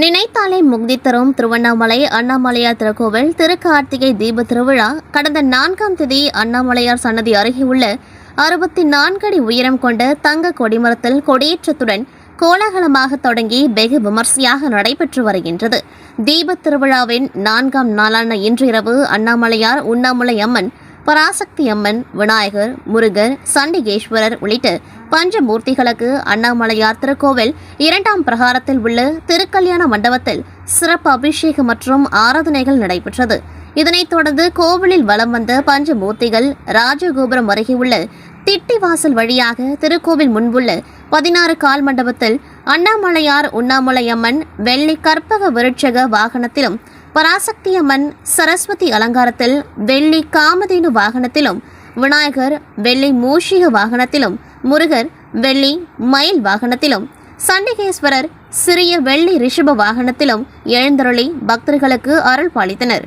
நினைத்தாலே முக்தி தரும் திருவண்ணாமலை அண்ணாமலையார் திருக்கோவில் திருக்கார்த்திகை தீப திருவிழா கடந்த 4ஆம் தேதி அண்ணாமலையார் சன்னதி அருகே உள்ள 64 அடி உயரம் கொண்ட தங்க கொடிமரத்தில் கொடியேற்றத்துடன் கோலாகலமாக தொடங்கி வெகு விமர்சையாக நடைபெற்று வருகின்றது. தீப திருவிழாவின் 4ஆம் நாளான இன்று இரவு அண்ணாமலையார் உண்ணாமுலை அம்மன், பராசக்தி அம்மன், விநாயகர், முருகர், சண்டிகேஸ்வரர் உள்ளிட்ட பஞ்சமூர்த்திகளுக்கு அண்ணாமலையார் திருக்கோவில் 2ஆம் பிரகாரத்தில் உள்ள திருக்கல்யாண மண்டபத்தில் சிறப்பு அபிஷேகம் மற்றும் ஆராதனைகள் நடைபெற்றது. இதனைத் தொடர்ந்து கோவிலில் வலம் வந்த பஞ்சமூர்த்திகள் ராஜகோபுரம் அருகே உள்ள திட்டிவாசல் வழியாக திருக்கோவில் முன்புள்ள 16 கால் மண்டபத்தில் அண்ணாமலையார் உண்ணாமுலை அம்மன் வெள்ளி கற்பக விருட்சக வாகனத்திலும், பராசக்தி அம்மன் சரஸ்வதி அலங்காரத்தில் வெள்ளி காமதேனு வாகனத்திலும், விநாயகர் வெள்ளி மூஷிக வாகனத்திலும், முருகர் வெள்ளி மயில் வாகனத்திலும், சண்டிகேஸ்வரர் சிறிய வெள்ளி ரிஷப வாகனத்திலும் எழுந்தருளி பக்தர்களுக்கு அருள் பாலித்தனர்.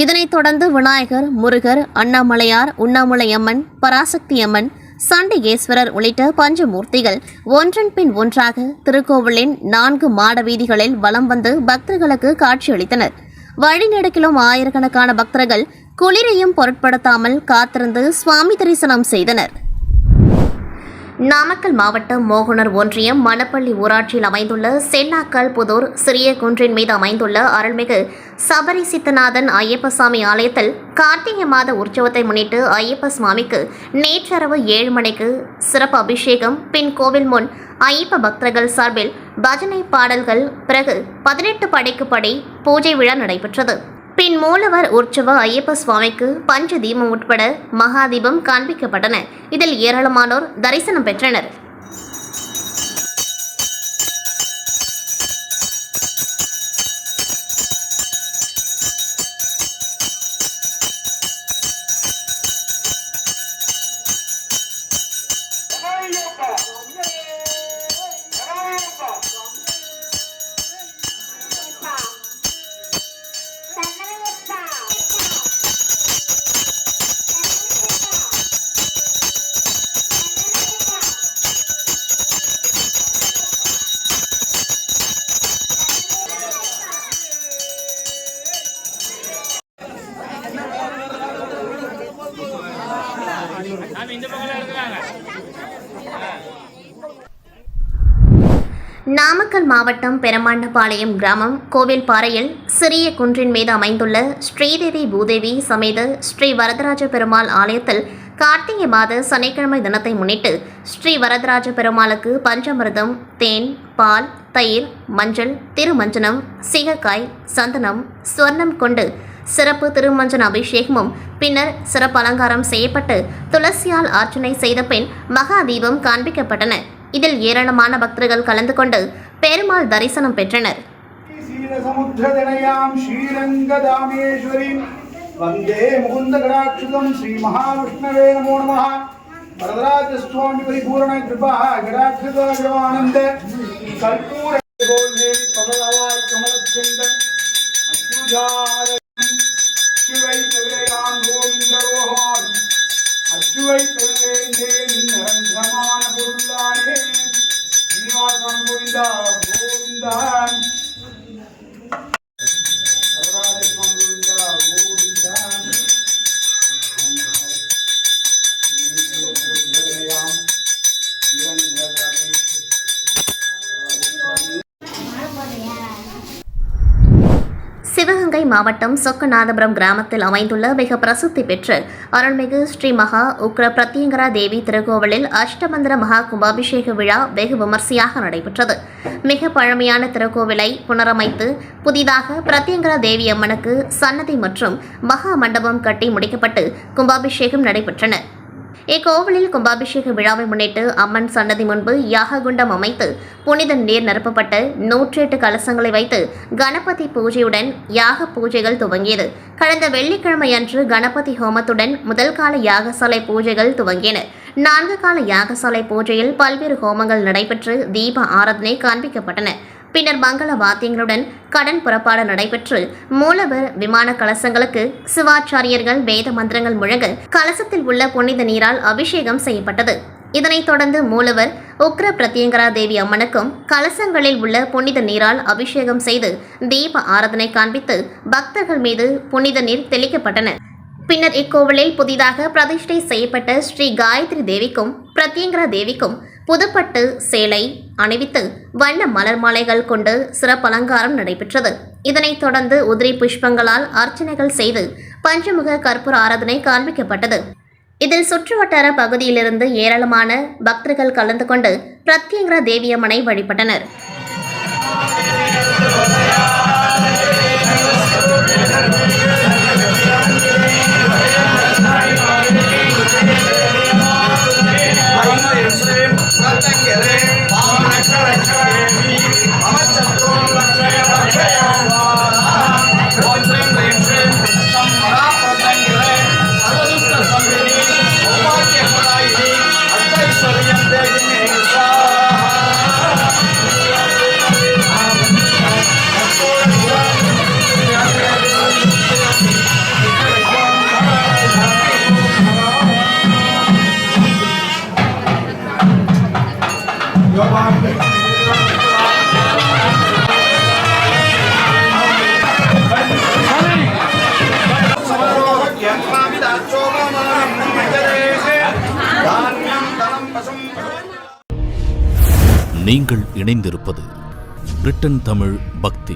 இதனைத் தொடர்ந்து விநாயகர், முருகர், அண்ணாமலையார், உண்ணாமுலை அம்மன், பராசக்தி அம்மன், சண்டிகேஸ்வரர் உள்ளிட்ட பஞ்சமூர்த்திகள் ஒன்றன் பின் ஒன்றாக திருக்கோவிலின் 4 மாட வீதிகளில் வலம் வந்து பக்தர்களுக்கு காட்சியளித்தனர். வழிநெடுக்கிலும் ஆயிரக்கணக்கான பக்தர்கள் குளிரையும் பொருட்படுத்தாமல் காத்திருந்து சுவாமி தரிசனம் செய்தனர். நாமக்கல் மாவட்டம் மோகனர் ஒன்றியம் மணப்பள்ளி ஊராட்சியில் அமைந்துள்ள சென்னாக்கல் புதூர் சிறிய குன்றின் மீது அமைந்துள்ள அருள்மிகு சபரி சித்தநாதன் ஐயப்பசாமி ஆலயத்தில் கார்த்திகை மாத உற்சவத்தை முன்னிட்டு ஐயப்ப சுவாமிக்கு நேற்றிரவு 7 மணிக்கு சிறப்பு அபிஷேகம், பின் கோவில் முன் ஐயப்ப பக்தர்கள் சார்பில் பஜனை பாடல்கள், பிறகு 18 படிக்கு படி பூஜை விழா நடைபெற்றது. பின் மூலவர் உற்சவ ஐயப்ப சுவாமிக்கு பஞ்ச தீபம் உட்பட மகாதீபம் காண்பிக்கப்பட்டன. இதில் ஏராளமானோர் தரிசனம் பெற்றனர். நாமக்கல் மாவட்டம் பெருமாண்டபாளையம் கிராமம் கோவில்பாறையில் சிறிய குன்றின் மீது அமைந்துள்ள ஸ்ரீதேவி பூதேவி சமேத ஸ்ரீ வரதராஜ பெருமாள் ஆலயத்தில் கார்த்திகை மாத சனிக்கிழமை தினத்தை முன்னிட்டு ஸ்ரீ வரதராஜ பெருமாளுக்கு பஞ்சாமிர்தம், தேன், பால், தயிர், மஞ்சள், திருமஞ்சனம், சீகக்காய், சந்தனம், ஸ்வர்ணம் கொண்டு சிறப்பு திருமஞ்சன அபிஷேகமும், பின்னர் சிறப்பு அலங்காரம் செய்யப்பட்டு துளசியால் அர்ச்சனை செய்த பின் மகாதீபம் காண்பிக்கப்பட்டன. இதில் ஏராளமான பக்தர்கள் கலந்து கொண்டு பெருமாள் தரிசனம் பெற்றனர். வந்தே முகுந்த கடாட்சிதம் ஸ்ரீ மகாவிஷ்ணவே நமோ நமः. வரதராஜ சுவாமி பரிபூரண கிருபா கடாட்சிதானந்த கற்பூர கோலே பவளவாய் கமலச்செந்தன் அச்சுதார சிவை திரையான் கோவிந்தரோஹான் அச்சுவை திரையே நிரந்தரமான பொருளானே ஸ்ரீனிவாசம் கோவிந்தா கோவிந்தான். சிவகங்கை மாவட்டம் சொக்கநாதபுரம் கிராமத்தில் அமைந்துள்ள மிக பிரசித்தி பெற்ற அருள்மிகு ஸ்ரீ மகா உக்ர பிரத்யங்கரா தேவி திருக்கோவிலில் அஷ்டமந்திர மகா கும்பாபிஷேக விழா வெகு விமர்சையாக நடைபெற்றது. மிக பழமையான திருக்கோவிலை புனரமைத்து புதிதாக பிரத்யங்கரா தேவி அம்மனுக்கு சன்னதி மற்றும் மகா மண்டபம் கட்டி முடிக்கப்பட்டு கும்பாபிஷேகம் நடைபெற்றன. இக்கோவிலில் கும்பாபிஷேக விழாவை முன்னிட்டு அம்மன் சன்னதி முன்பு யாக குண்டம் அமைத்து புனித நீர் நிரப்பப்பட்ட 108 கலசங்களை வைத்து கணபதி பூஜையுடன் யாக பூஜைகள் துவங்கியது. கடந்த வெள்ளிக்கிழமை அன்று கணபதி ஹோமத்துடன் முதல் கால யாகசாலை பூஜைகள் துவங்கின. 4 கால யாகசாலை பூஜையில் பல்வேறு ஹோமங்கள் நடைபெற்று தீப ஆராதனை காண்பிக்கப்பட்டன. பின்னர் மங்கள வாத்தியங்களுடன் கடன் புறப்பாடு நடைபெற்று மூலவர் விமான கலசங்களுக்கு சிவாச்சாரியர்கள் வேத மந்திரங்கள் முழங்க கலசத்தில் உள்ள புனித நீரால் அபிஷேகம் செய்யப்பட்டது. இதனைத் தொடர்ந்து மூலவர் உக்ர பிரத்யங்கரா தேவி அம்மனுக்கும் கலசங்களில் உள்ள புனித நீரால் அபிஷேகம் செய்து தீப ஆராதனை காண்பித்து பக்தர்கள் மீது புனித நீர் தெளிக்கப்பட்டன. பின்னர் இக்கோவிலில் புதிதாக பிரதிஷ்டை செய்யப்பட்ட ஸ்ரீ காயத்ரி தேவிக்கும் பிரத்யங்கரா தேவிக்கும் புதுப்பட்டு சேலை அணிவித்து வண்ண மலர் மாலைகள் கொண்டு சிறப்பு அலங்காரம் நடைபெற்றது. இதனைத் தொடர்ந்து உதிரி புஷ்பங்களால் அர்ச்சனைகள் செய்து பஞ்சமுக கற்பூர ஆராதனை காண்பிக்கப்பட்டது. இதில் சுற்றுவட்டார பகுதியிலிருந்து ஏராளமான பக்தர்கள் கலந்து கொண்டு பிரத்யங்கரா தேவியம்மனை வழிபட்டனர். நீங்கள் இணைந்திருப்பது பிரிட்டன் தமிழ் பக்தி.